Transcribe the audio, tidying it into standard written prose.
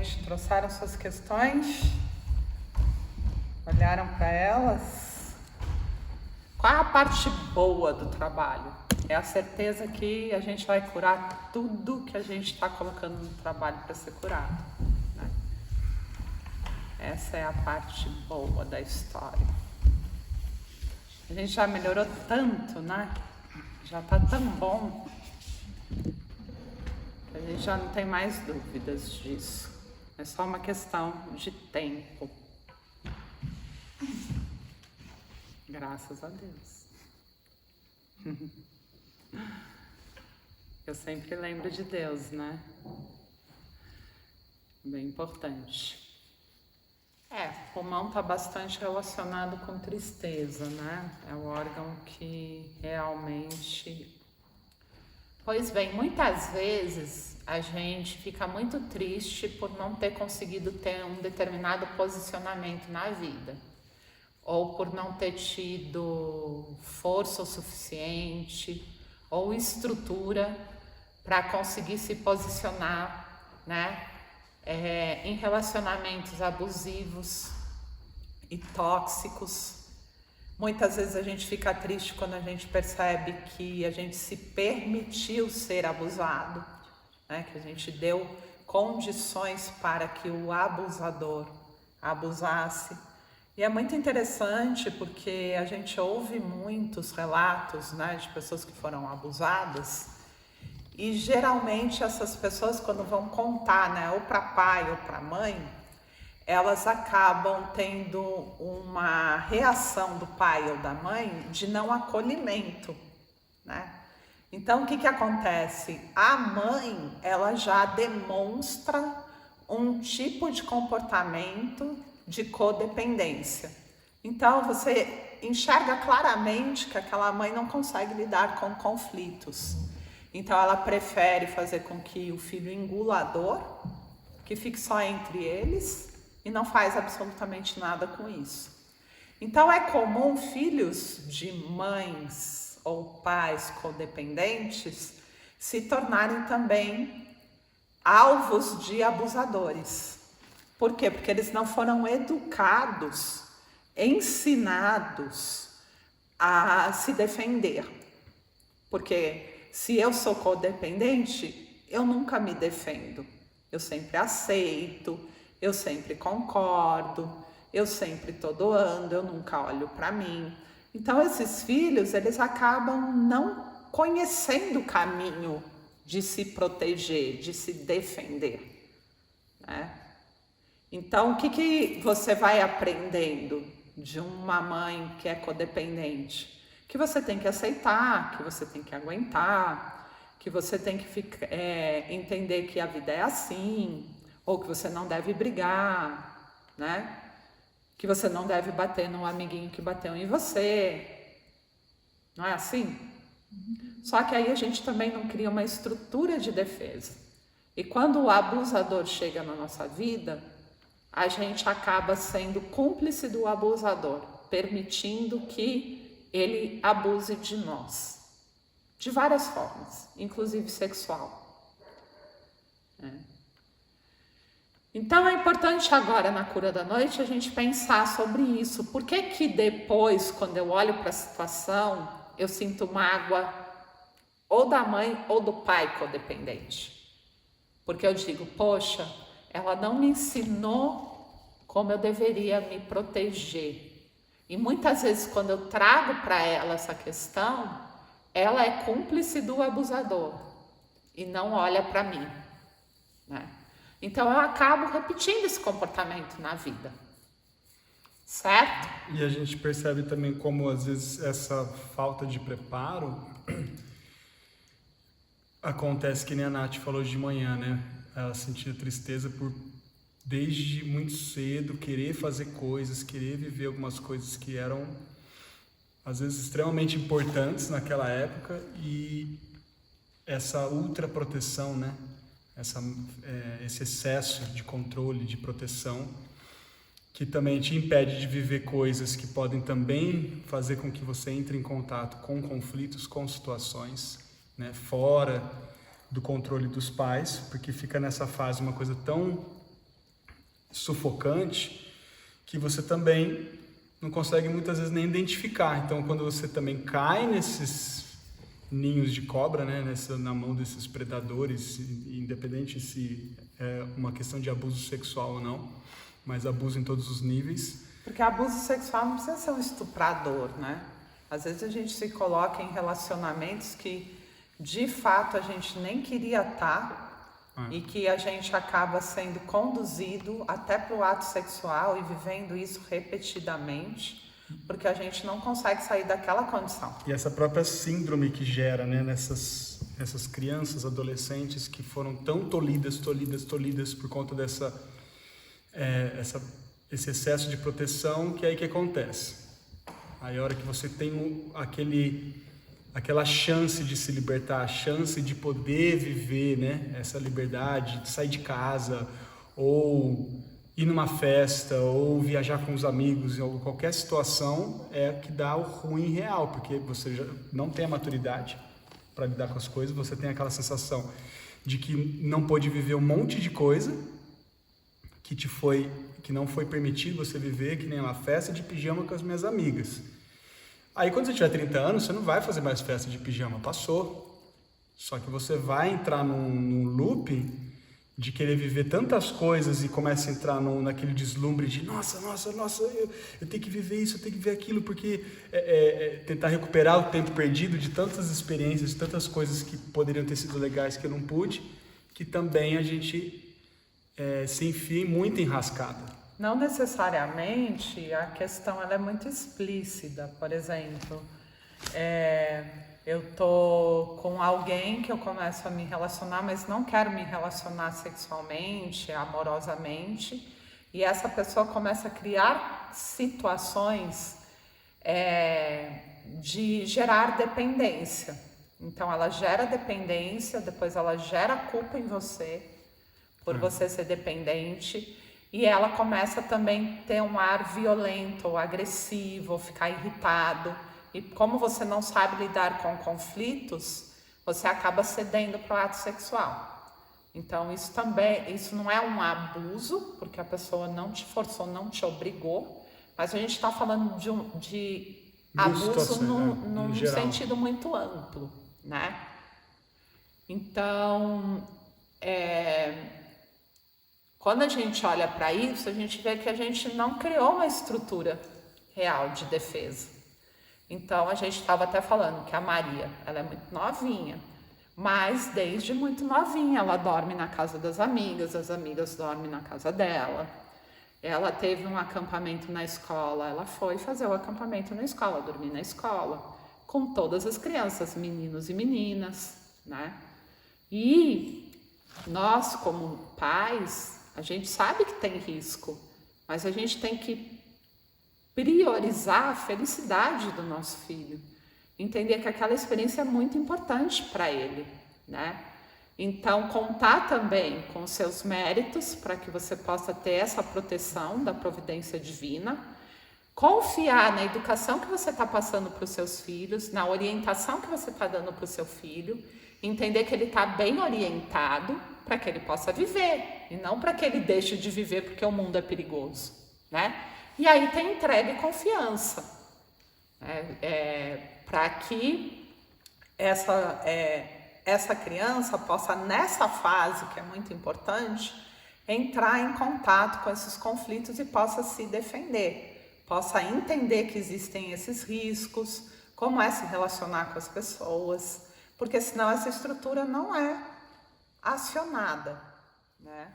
gente? Trouxeram suas questões? Olharam para elas? Qual é a parte boa do trabalho? É a certeza que a gente vai curar tudo que a gente está colocando no trabalho para ser curado, né? Essa é a parte boa da história. A gente já melhorou tanto, né? Já está tão bom que a gente já não tem mais dúvidas disso. É só uma questão de tempo. Graças a Deus. Eu sempre lembro de Deus, né? Bem importante. O pulmão está bastante relacionado com tristeza, né? É o órgão que realmente... Pois bem, muitas vezes a gente fica muito triste por não ter conseguido ter um determinado posicionamento na vida, ou por não ter tido força o suficiente, ou estrutura para conseguir se posicionar, né? Em relacionamentos abusivos e tóxicos. Muitas vezes a gente fica triste quando a gente percebe que a gente se permitiu ser abusado, né? Que a gente deu condições para que o abusador abusasse. E é muito interessante porque a gente ouve muitos relatos, né, de pessoas que foram abusadas, e geralmente essas pessoas, quando vão contar, né, ou para pai ou para mãe, elas acabam tendo uma reação do pai ou da mãe de não acolhimento, né? Então, o que acontece? A mãe, ela já demonstra um tipo de comportamento de codependência. Então, você enxerga claramente que aquela mãe não consegue lidar com conflitos. Então, ela prefere fazer com que o filho engula a dor, que fique só entre eles, e não faz absolutamente nada com isso. Então, é comum filhos de mães ou pais codependentes se tornarem também alvos de abusadores. Por quê? Porque eles não foram educados, ensinados a se defender. Porque se eu sou codependente, eu nunca me defendo. Eu sempre aceito, eu sempre concordo, eu sempre estou doando, eu nunca olho para mim. Então esses filhos, eles acabam não conhecendo o caminho de se proteger, de se defender, né? Então, o que você vai aprendendo de uma mãe que é codependente? Que você tem que aceitar, que você tem que aguentar, que você tem que entender que a vida é assim, ou que você não deve brigar, né? Que você não deve bater no amiguinho que bateu em você. Não é assim? Só que aí a gente também não cria uma estrutura de defesa. E quando o abusador chega na nossa vida, a gente acaba sendo cúmplice do abusador, permitindo que ele abuse de nós, de várias formas, inclusive sexual. Então é importante agora na cura da noite a gente pensar sobre isso. Por que depois, quando eu olho para a situação, eu sinto mágoa ou da mãe ou do pai codependente? Porque eu digo, poxa, ela não me ensinou como eu deveria me proteger. E muitas vezes quando eu trago para ela essa questão, ela é cúmplice do abusador e não olha para mim, né? Então eu acabo repetindo esse comportamento na vida, certo? E a gente percebe também como às vezes essa falta de preparo acontece, que nem a Nath falou de manhã, né? Ela sentia tristeza por desde muito cedo querer fazer coisas, querer viver algumas coisas que eram às vezes extremamente importantes naquela época, e essa ultra proteção, né? Esse excesso de controle, de proteção, que também te impede de viver coisas que podem também fazer com que você entre em contato com conflitos, com situações, né, fora do controle dos pais, porque fica nessa fase uma coisa tão sufocante que você também não consegue muitas vezes nem identificar. Então, quando você também cai nesses ninhos de cobra, né, na mão desses predadores, independente se é uma questão de abuso sexual ou não, mas abuso em todos os níveis. Porque abuso sexual não precisa ser um estuprador, né? Às vezes a gente se coloca em relacionamentos que de fato a gente nem queria estar e que a gente acaba sendo conduzido até para o ato sexual e vivendo isso repetidamente, porque a gente não consegue sair daquela condição. E essa própria síndrome que gera, né, nessas crianças, adolescentes que foram tão tolhidas por conta esse excesso de proteção, que é aí que acontece. Aí a hora que você tem aquela chance de se libertar, a chance de poder viver, né, essa liberdade, de sair de casa, ou ir numa festa, ou viajar com os amigos, ou qualquer situação, é que dá o ruim real, porque você já não tem a maturidade para lidar com as coisas, você tem aquela sensação de que não pôde viver um monte de coisa que não foi permitido você viver, que nem uma festa de pijama com as minhas amigas. Aí quando você tiver 30 anos, você não vai fazer mais festa de pijama, passou. Só que você vai entrar num loop de querer viver tantas coisas e começa a entrar naquele deslumbre de nossa, eu tenho que viver isso, eu tenho que ver aquilo, porque tentar recuperar o tempo perdido de tantas experiências, de tantas coisas que poderiam ter sido legais que eu não pude, que também a gente se enfia muito enrascada. Não necessariamente a questão ela é muito explícita. Por exemplo, eu tô com alguém que eu começo a me relacionar, mas não quero me relacionar sexualmente, amorosamente, e essa pessoa começa a criar situações de gerar dependência. Então ela gera dependência, depois ela gera culpa em você por você ser dependente. E ela começa também a ter um ar violento, ou agressivo, ou ficar irritado. E como você não sabe lidar com conflitos, você acaba cedendo para o ato sexual. Então isso não é um abuso, porque a pessoa não te forçou, não te obrigou, mas a gente está falando de abuso num sentido muito amplo, né? Então, quando a gente olha para isso, a gente vê que a gente não criou uma estrutura real de defesa. Então, a gente estava até falando que a Maria, ela é muito novinha, mas desde muito novinha ela dorme na casa das amigas, as amigas dormem na casa dela. Ela teve um acampamento na escola, ela foi fazer o acampamento na escola, dormir na escola, com todas as crianças, meninos e meninas, né? E nós, como pais, a gente sabe que tem risco, mas a gente tem que priorizar a felicidade do nosso filho. Entender que aquela experiência é muito importante para ele, né? Então, contar também com seus méritos para que você possa ter essa proteção da providência divina. Confiar na educação que você está passando para os seus filhos, na orientação que você está dando para o seu filho. Entender que ele está bem orientado para que ele possa viver, e não para que ele deixe de viver porque o mundo é perigoso, né? E aí tem entrega e confiança, para que essa criança possa, nessa fase, que é muito importante, entrar em contato com esses conflitos e possa se defender, possa entender que existem esses riscos, como é se relacionar com as pessoas, porque senão essa estrutura não é acionada, né?